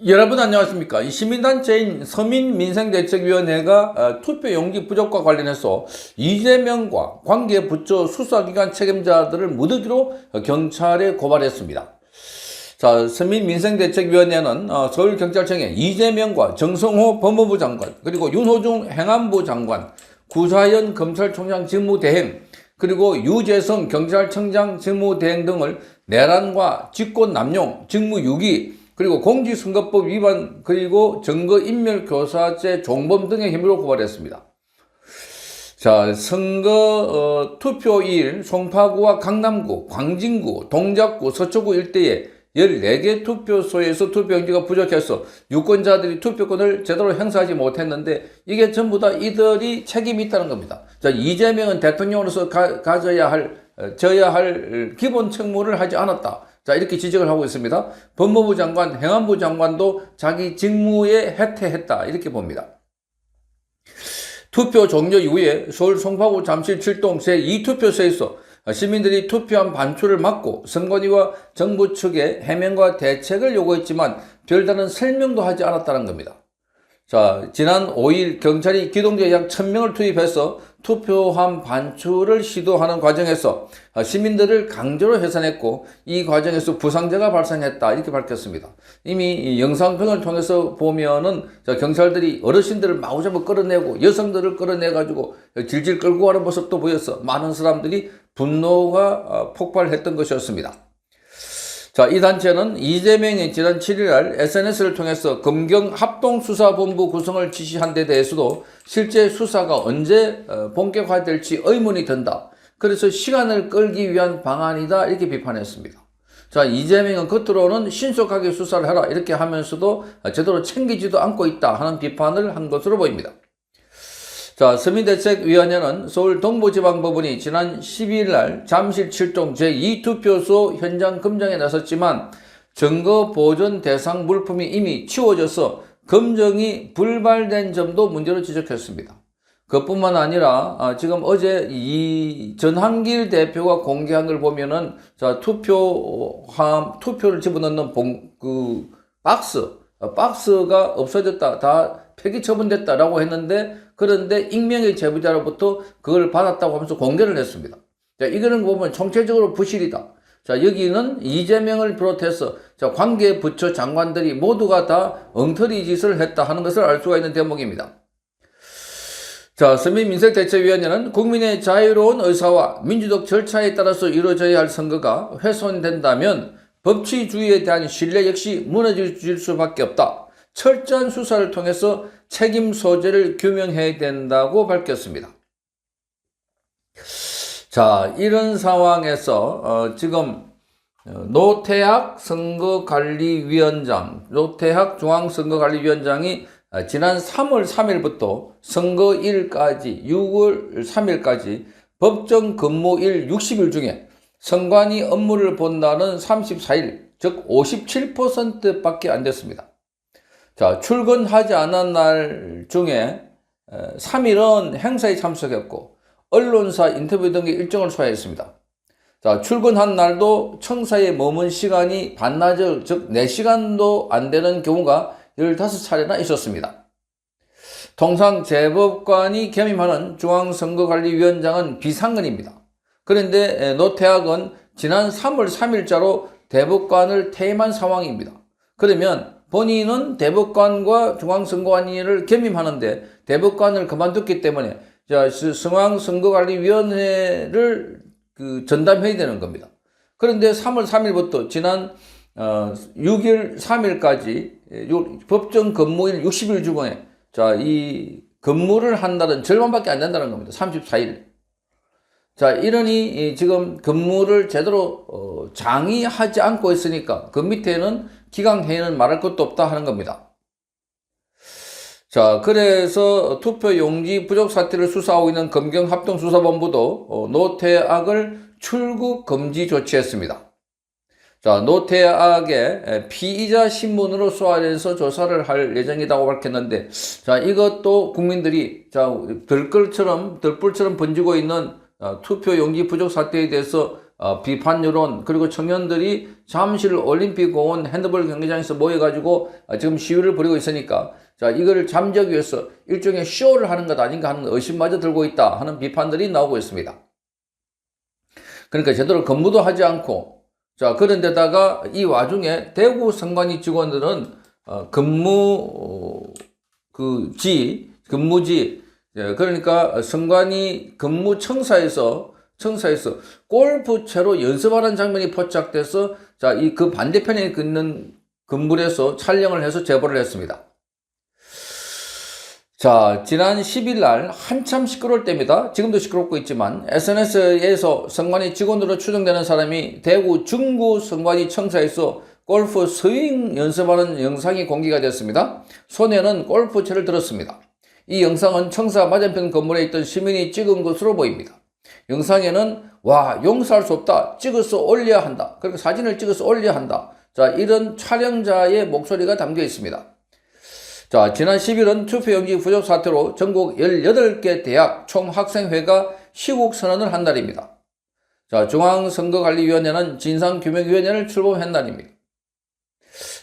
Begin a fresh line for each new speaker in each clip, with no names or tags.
여러분 안녕하십니까? 이 시민단체인 서민민생대책위원회가 투표용지 부족과 관련해서 이재명과 관계부처 수사기관 책임자들을 무더기로 경찰에 고발했습니다. 자, 서민민생대책위원회는 서울경찰청에 이재명과 정성호 법무부 장관, 그리고 윤호중 행안부 장관, 구자현 검찰총장 직무대행, 그리고 유재성 경찰청장 직무대행 등을 내란과 직권남용, 직무유기, 그리고 공직선거법 위반, 그리고 증거인멸교사죄 종범 등의 혐의로 고발했습니다. 자, 투표일 송파구와 강남구, 광진구, 동작구, 서초구 일대에 14개 투표소에서 투표용지가 부족해서 유권자들이 투표권을 제대로 행사하지 못했는데 이게 전부 다 이들이 책임이 있다는 겁니다. 자, 이재명은 대통령으로서 져야 할 기본 책무를 하지 않았다. 자, 이렇게 지적을 하고 있습니다. 법무부 장관, 행안부 장관도 자기 직무에 해태했다. 이렇게 봅니다. 투표 종료 이후에 서울 송파구 잠실 7동 제2투표소에서 시민들이 투표한 반출을 막고 선관위와 정부 측에 해명과 대책을 요구했지만 별다른 설명도 하지 않았다는 겁니다. 자, 지난 5일 경찰이 기동대 약 1000명을 투입해서 투표함 반출을 시도하는 과정에서 시민들을 강제로 해산했고 이 과정에서 부상자가 발생했다 이렇게 밝혔습니다. 이미 영상편을 통해서 보면은 경찰들이 어르신들을 마구잡이 끌어내고 여성들을 끌어내가지고 질질 끌고 가는 모습도 보여서 많은 사람들이 분노가 폭발했던 것이었습니다. 자, 이 단체는 이재명이 지난 7일날 SNS를 통해서 검경합동수사본부 구성을 지시한 데 대해서도 실제 수사가 언제 본격화될지 의문이 든다. 그래서 시간을 끌기 위한 방안이다. 이렇게 비판했습니다. 자, 이재명은 겉으로는 신속하게 수사를 해라. 이렇게 하면서도 제대로 챙기지도 않고 있다. 하는 비판을 한 것으로 보입니다. 자, 서민대책위원회는 서울 동부지방법원이 지난 12일 날 잠실 7동 제2투표소 현장 검정에 나섰지만 증거 보존 대상 물품이 이미 치워져서 검정이 불발된 점도 문제로 지적했습니다. 그뿐만 아니라 지금 어제 이 전한길 대표가 공개한 걸 보면은 자, 투표를 집어넣는 박스가 없어졌다. 다 폐기 처분됐다라고 했는데 그런데 익명의 제보자로부터 그걸 받았다고 하면서 공개를 했습니다. 자, 이거는 보면 총체적으로 부실이다. 자, 여기는 이재명을 비롯해서 관계 부처 장관들이 모두가 다 엉터리 짓을 했다 하는 것을 알 수가 있는 대목입니다. 자, 서민민생대책위원회는 국민의 자유로운 의사와 민주적 절차에 따라서 이루어져야 할 선거가 훼손된다면 법치주의에 대한 신뢰 역시 무너질 수밖에 없다. 철저한 수사를 통해서 책임 소재를 규명해야 된다고 밝혔습니다. 자, 이런 상황에서 지금 노태학 중앙선거관리위원장이 지난 3월 3일부터 선거일까지 6월 3일까지 법정 근무일 60일 중에 선관위 업무를 본다는 34일, 즉 57%밖에 안 됐습니다. 자, 출근하지 않은 날 중에 3일은 행사에 참석했고 언론사 인터뷰 등의 일정을 소화했습니다. 자, 출근한 날도 청사에 머문 시간이 반나절, 즉 4시간도 안 되는 경우가 15차례나 있었습니다. 통상 재법관이 겸임하는 중앙선거관리위원장은 비상근입니다. 그런데 노태학은 지난 3월 3일자로 대법관을 퇴임한 상황입니다. 그러면 본인은 대법관과 중앙선거관리를 겸임하는데 대법관을 그만뒀기 때문에 중앙선거관리위원회를 전담해야 되는 겁니다. 그런데 3월 3일부터 지난 6일 3일까지 법정 근무일 60일 중에 이 근무를 한 날은 절반밖에 안 된다는 겁니다. 34일. 자, 이러니 지금 근무를 제대로 장의하지 않고 있으니까 그 밑에는 기강회의는 말할 것도 없다 하는 겁니다. 자, 그래서 투표용지 부족 사태를 수사하고 있는 검경합동수사본부도 노태악을 출국 금지 조치했습니다. 자, 노태악의 피의자 신문으로 소환해서 조사를 할 예정이라고 밝혔는데, 자, 이것도 국민들이 들불처럼 번지고 있는 투표용지 부족 사태에 대해서 비판 여론, 그리고 청년들이 잠실 올림픽 공원 핸드볼 경기장에서 모여가지고 지금 시위를 벌이고 있으니까 자, 이거를 잠재우기 위해서 일종의 쇼를 하는 것 아닌가 하는 의심마저 들고 있다 하는 비판들이 나오고 있습니다. 그러니까 제대로 근무도 하지 않고, 자, 그런데다가 이 와중에 대구 선관위 직원들은 근무지, 그러니까 선관위 근무청사에서 골프채로 연습하는 장면이 포착돼서, 자, 그 반대편에 있는 건물에서 촬영을 해서 제보를 했습니다. 자, 지난 10일 날 한참 시끄러울 때입니다. 지금도 시끄럽고 있지만 SNS에서 선관위 직원으로 추정되는 사람이 대구 중구 선관위 청사에서 골프 스윙 연습하는 영상이 공개가 됐습니다. 손에는 골프채를 들었습니다. 이 영상은 청사 맞은편 건물에 있던 시민이 찍은 것으로 보입니다. 영상에는 와, 용서할 수 없다, 찍어서 올려야 한다, 그리고 사진을 찍어서 올려야 한다, 자, 이런 촬영자의 목소리가 담겨 있습니다. 자, 지난 10일은 투표용지 부족 사태로 전국 18개 대학 총학생회가 시국 선언을 한 날입니다. 자, 중앙선거관리위원회는 진상규명위원회를 출범한 날입니다.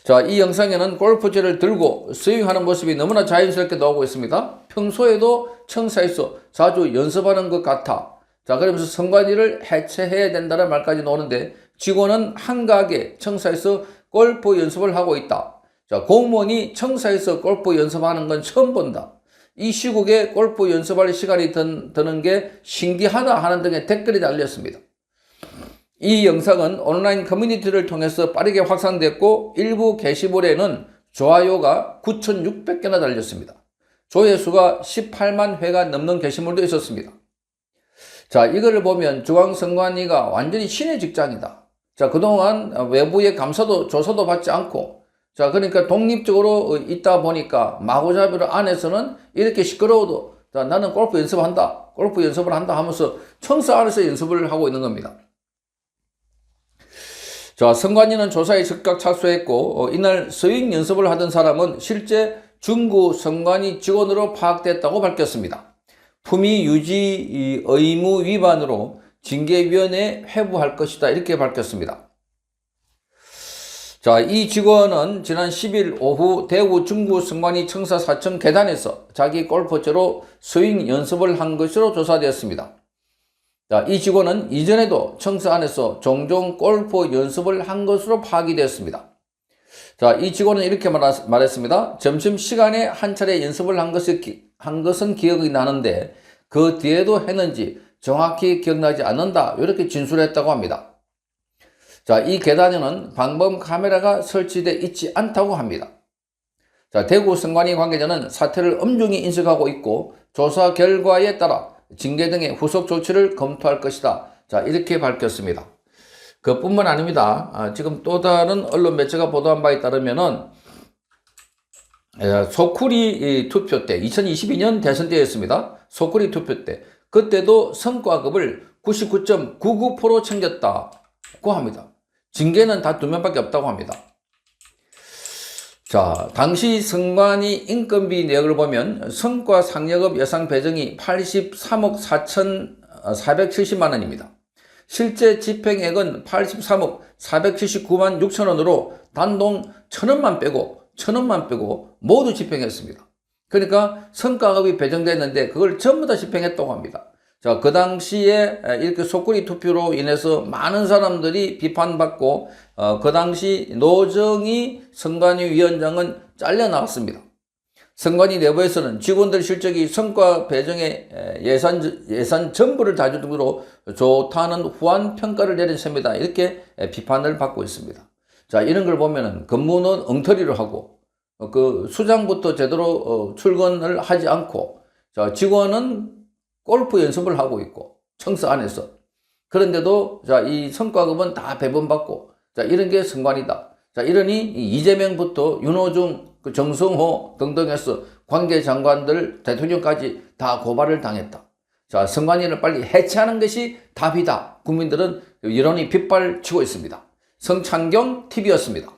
자, 이 영상에는 골프채를 들고 스윙하는 모습이 너무나 자연스럽게 나오고 있습니다. 평소에도 청사에서 자주 연습하는 것 같아. 자, 그러면서 선관위를 해체해야 된다는 말까지 나오는데, 직원은 한가하게 청사에서 골프 연습을 하고 있다. 자, 공무원이 청사에서 골프 연습하는 건 처음 본다. 이 시국에 골프 연습할 시간이 드는 게 신기하다 하는 등의 댓글이 달렸습니다. 이 영상은 온라인 커뮤니티를 통해서 빠르게 확산됐고, 일부 게시물에는 좋아요가 9,600개나 달렸습니다. 조회수가 18만 회가 넘는 게시물도 있었습니다. 자, 이거를 보면 중앙선관위가 완전히 신의 직장이다. 자, 그동안 외부의 감사도 조사도 받지 않고, 자, 그러니까 독립적으로 있다 보니까 마구잡이로 안에서는 이렇게 시끄러워도, 자, 나는 골프 연습을 한다 하면서 청사 안에서 연습을 하고 있는 겁니다. 자, 선관위는 조사에 즉각 착수했고, 이날 스윙 연습을 하던 사람은 실제 중구 선관위 직원으로 파악됐다고 밝혔습니다. 품위 유지 의무 위반으로 징계위원회에 회부할 것이다, 이렇게 밝혔습니다. 자, 이 직원은 지난 10일 오후 대구 중구 선관위 청사 4층 계단에서 자기 골프채로 스윙 연습을 한 것으로 조사되었습니다. 자, 이 직원은 이전에도 청사 안에서 종종 골프 연습을 한 것으로 파악이 되었습니다. 자, 이 직원은 이렇게 말했습니다. 점심시간에 한 차례 연습을 한 것은 기억이 나는데 그 뒤에도 했는지 정확히 기억나지 않는다, 이렇게 진술했다고 합니다. 자, 이 계단에는 방범 카메라가 설치되어 있지 않다고 합니다. 자, 대구 선관위 관계자는 사태를 엄중히 인식하고 있고 조사 결과에 따라 징계 등의 후속 조치를 검토할 것이다. 자, 이렇게 밝혔습니다. 그뿐만 아닙니다. 지금 또 다른 언론 매체가 보도한 바에 따르면은 소쿠리 투표 때 2022년 대선 때였습니다. 소쿠리 투표 때 그때도 성과급을 99.99% 챙겼다고 합니다. 징계는 다 2명밖에 없다고 합니다. 자, 당시 선관위 인건비 내역을 보면 성과 상여급 예상 배정이 83억 4,470만 원입니다. 실제 집행액은 83억 479만 6천 원으로 단돈 1,000원만 빼고 모두 집행했습니다. 그러니까 성과급이 배정됐는데 그걸 전부 다 집행했다고 합니다. 자, 그 당시에 이렇게 속구리 투표로 인해서 많은 사람들이 비판받고, 그 당시 노정희 선관위 위원장은 잘려나왔습니다. 선관위 내부에서는 직원들 실적이 성과 배정의 예산 전부를 다주도록 좋다는 후한 평가를 내린 셈이다, 이렇게 비판을 받고 있습니다. 자, 이런 걸 보면은 근무는 엉터리를 하고, 그 수장부터 제대로 출근을 하지 않고, 자, 직원은 골프 연습을 하고 있고 청사 안에서, 그런데도 자, 이 성과급은 다 배분받고, 자, 이런 게 선관위다. 자, 이러니 이재명부터 윤호중, 정성호 등등 해서 관계장관들, 대통령까지 다 고발을 당했다. 자, 선관위를 빨리 해체하는 것이 답이다. 국민들은 이론이 빗발치고 있습니다. 성창경 TV였습니다.